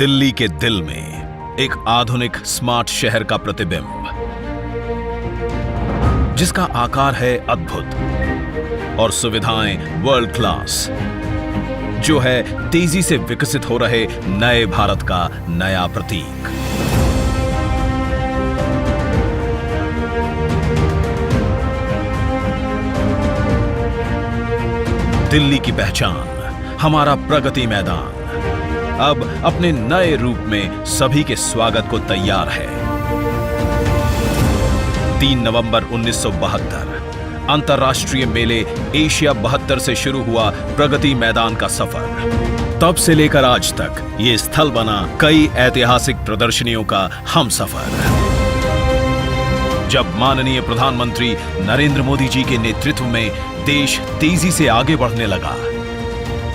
दिल्ली के दिल में एक आधुनिक स्मार्ट शहर का प्रतिबिंब, जिसका आकार है अद्भुत और सुविधाएं वर्ल्ड क्लास, जो है तेजी से विकसित हो रहे नए भारत का नया प्रतीक। दिल्ली की पहचान, हमारा प्रगति मैदान अब अपने नए रूप में सभी के स्वागत को तैयार है। 3 नवंबर 1972 अंतर्राष्ट्रीय मेले एशिया 72 से शुरू हुआ प्रगति मैदान का सफर। तब से लेकर आज तक ये स्थल बना कई ऐतिहासिक प्रदर्शनियों का हमसफर। जब माननीय प्रधानमंत्री नरेंद्र मोदी जी के नेतृत्व में देश तेजी से आगे बढ़ने लगा,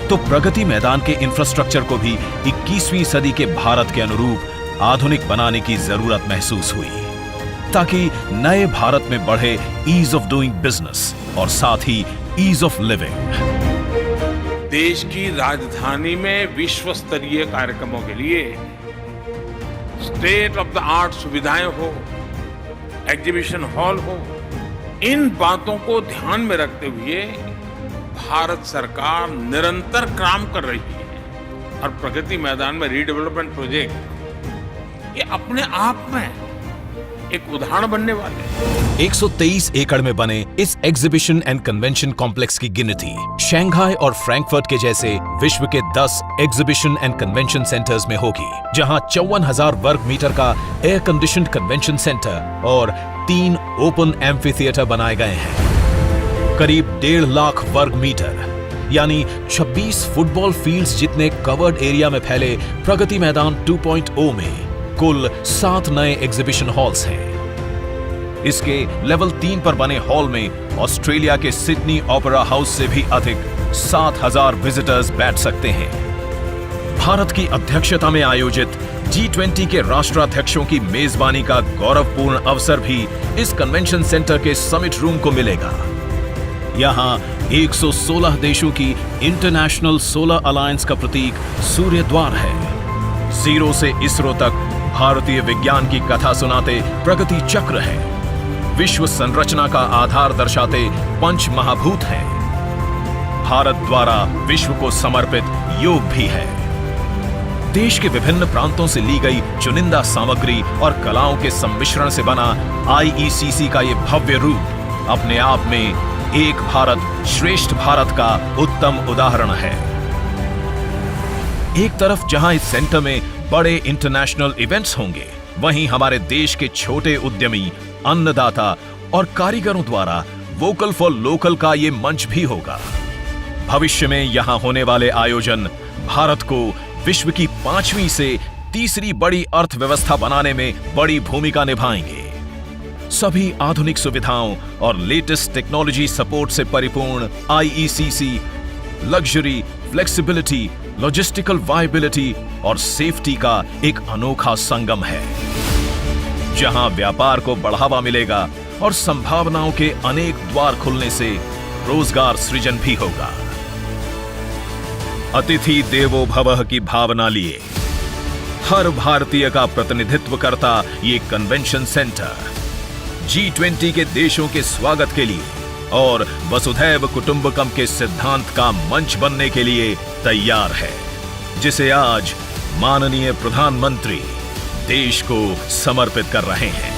तो प्रगति मैदान के इंफ्रास्ट्रक्चर को भी 21वीं सदी के भारत के अनुरूप आधुनिक बनाने की जरूरत महसूस हुई, ताकि नए भारत में बढ़े ईज ऑफ डूइंग बिजनेस और साथ ही ईज ऑफ लिविंग। देश की राजधानी में विश्व स्तरीय कार्यक्रमों के लिए स्टेट ऑफ द आर्ट सुविधाएं हो, एग्जीबिशन हॉल हो, इन बातों को ध्यान में रखते हुए भारत सरकार निरंतर काम कर रही है। और प्रगति मैदान में रीडेवलपमेंट प्रोजेक्ट ये अपने आप में एक उदाहरण बनने वाले। 123 एकड़ में बने इस एग्जीबिशन एंड कन्वेंशन कॉम्प्लेक्स की गिनती शंघाई और फ्रैंकफर्ट के जैसे विश्व के 10 एग्जीबिशन एंड कन्वेंशन सेंटर्स में होगी, जहां 54,000 वर्ग मीटर का एयर कंडीशनड कन्वेंशन सेंटर और 3 ओपन एम्फी थिएटर बनाए गए हैं। करीब 1.5 लाख वर्ग मीटर यानी 26 फुटबॉल फील्ड्स जितने कवर्ड एरिया में फैले प्रगति मैदान 2.0 में कुल 7 नए एग्जीबिशन हॉल्स हैं। इसके लेवल 3 पर बने हॉल में ऑस्ट्रेलिया के सिडनी ओपेरा हाउस से भी अधिक 7,000 विजिटर्स बैठ सकते हैं। भारत की अध्यक्षता में आयोजित G20 के राष्ट्राध्यक्षों की मेजबानी का गौरवपूर्ण अवसर भी इस कन्वेंशन सेंटर के समिट रूम को मिलेगा। यहाँ 116 देशों की इंटरनेशनल सोलर अलायंस का प्रतीक सूर्य द्वार है। जीरो से इसरो तक भारतीय विज्ञान की कथा सुनाते प्रगति चक्र है। विश्व संरचना का आधार दर्शाते पंच महाभूत हैं। भारत द्वारा विश्व को समर्पित योग भी है। देश के विभिन्न प्रांतों से ली गई चुनिंदा सामग्री और कलाओं के सम्मिश्रण से बना IECC का ये भव्य रूप अपने आप में एक भारत श्रेष्ठ भारत का उत्तम उदाहरण है। एक तरफ जहां इस सेंटर में बड़े इंटरनेशनल इवेंट्स होंगे, वहीं हमारे देश के छोटे उद्यमी, अन्नदाता और कारीगरों द्वारा वोकल फॉर लोकल का ये मंच भी होगा। भविष्य में यहां होने वाले आयोजन भारत को विश्व की 5वीं से तीसरी बड़ी अर्थव्यवस्था बनाने में बड़ी भूमिका निभाएंगे। सभी आधुनिक सुविधाओं और लेटेस्ट टेक्नोलॉजी सपोर्ट से परिपूर्ण IECC luxury, flexibility, logistical viability और सेफ्टी का एक अनोखा संगम है, जहां व्यापार को बढ़ावा मिलेगा और संभावनाओं के अनेक द्वार खुलने से रोजगार सृजन भी होगा। अतिथि देवो भवः की भावना लिए हर भारतीय का प्रतिनिधित्व करता ये कन्वेंशन सेंटर G20 के देशों के स्वागत के लिए और वसुधैव कुटुंबकम के सिद्धांत का मंच बनने के लिए तैयार है, जिसे आज माननीय प्रधानमंत्री देश को समर्पित कर रहे हैं।